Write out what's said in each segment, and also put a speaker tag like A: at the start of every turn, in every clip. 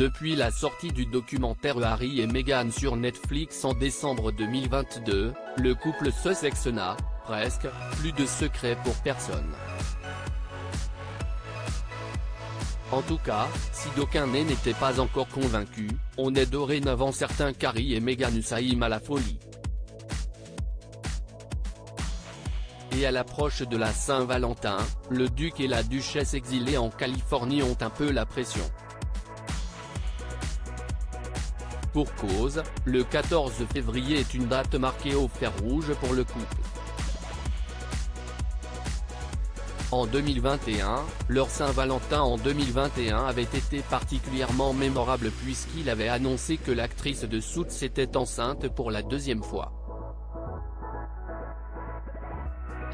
A: Depuis la sortie du documentaire Harry et Meghan sur Netflix en décembre 2022, le couple Sussex n'a, presque, plus de secret pour personne. En tout cas, si d'aucuns n'étaient pas encore convaincus, on est dorénavant certain qu'Harry et Meghan s'aiment à la folie. Et à l'approche de la Saint-Valentin, le duc et la duchesse exilés en Californie ont un peu la pression. Pour cause, le 14 février est une date marquée au fer rouge pour le couple. En 2021, leur Saint-Valentin en 2021 avait été particulièrement mémorable puisqu'il avait annoncé que l'actrice de Suits était enceinte pour la deuxième fois.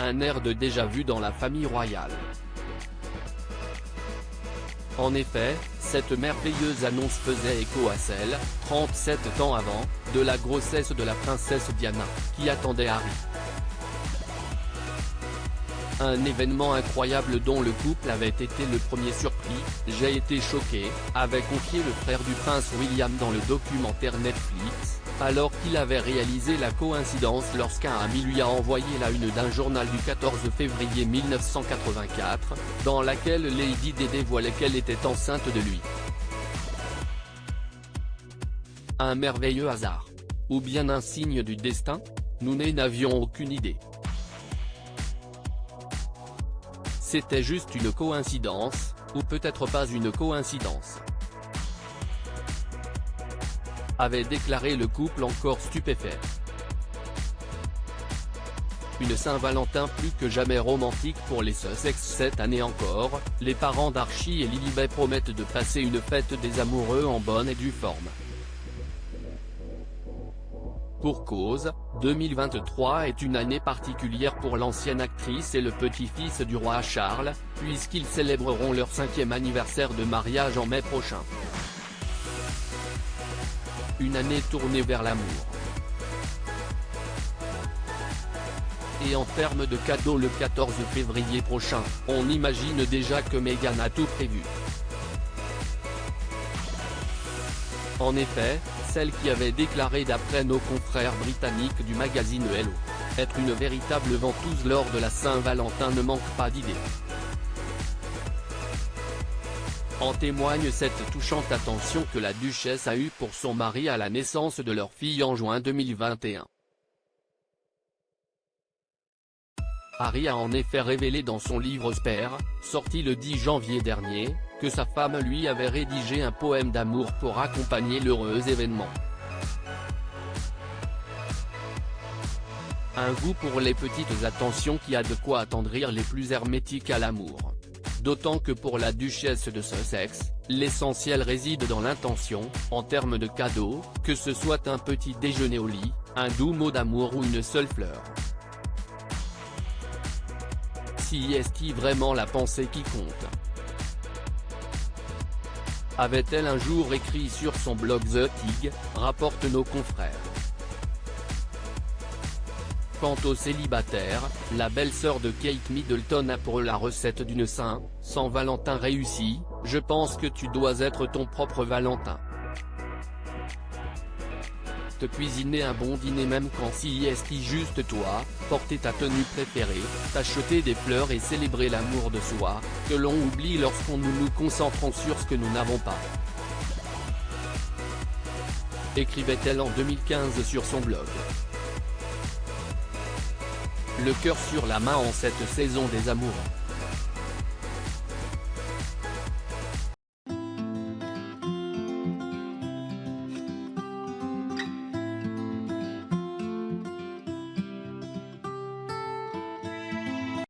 A: Un air de déjà-vu dans la famille royale. En effet, cette merveilleuse annonce faisait écho à celle, 37 ans avant, de la grossesse de la princesse Diana, qui attendait Harry. Un événement incroyable dont le couple avait été le premier surpris. J'ai été choqué, avait confié le frère du prince William dans le documentaire Netflix, alors qu'il avait réalisé la coïncidence lorsqu'un ami lui a envoyé la une d'un journal du 14 février 1984, dans laquelle Lady Di dévoilait qu'elle était enceinte de lui. Un merveilleux hasard. Ou bien un signe du destin? Nous n'avions aucune idée. C'était juste une coïncidence, ou peut-être pas une coïncidence. Avait déclaré le couple encore stupéfait. Une Saint-Valentin plus que jamais romantique pour les Sussex cette année encore, les parents d'Archie et Lilibet promettent de passer une fête des amoureux en bonne et due forme. Pour cause, 2023 est une année particulière pour l'ancienne actrice et le petit-fils du roi Charles, puisqu'ils célébreront leur 5e anniversaire de mariage en mai prochain. Une année tournée vers l'amour. Et en termes de cadeaux le 14 février prochain, on imagine déjà que Meghan a tout prévu. En effet, celle qui avait déclaré d'après nos confrères britanniques du magazine Hello, être une véritable ventouse lors de la Saint-Valentin ne manque pas d'idées. En témoigne cette touchante attention que la duchesse a eue pour son mari à la naissance de leur fille en juin 2021. Harry a en effet révélé dans son livre Spare, sorti le 10 janvier dernier, que sa femme lui avait rédigé un poème d'amour pour accompagner l'heureux événement. Un goût pour les petites attentions qui a de quoi attendrir les plus hermétiques à l'amour. D'autant que pour la duchesse de Sussex, l'essentiel réside dans l'intention, en termes de cadeaux, que ce soit un petit déjeuner au lit, un doux mot d'amour ou une seule fleur. Si est-ce vraiment la pensée qui compte? Avait-elle un jour écrit sur son blog The Tig, rapportent nos confrères. Quant aux célibataires, la belle-sœur de Kate Middleton a pour eux la recette d'une Saint-Valentin réussie: je pense que tu dois être ton propre Valentin. Te cuisiner un bon dîner même quand si est juste toi, porter ta tenue préférée, t'acheter des fleurs et célébrer l'amour de soi, que l'on oublie lorsqu'on nous concentrons sur ce que nous n'avons pas. Écrivait-elle en 2015 sur son blog. Le cœur sur la main en cette saison des amoureux.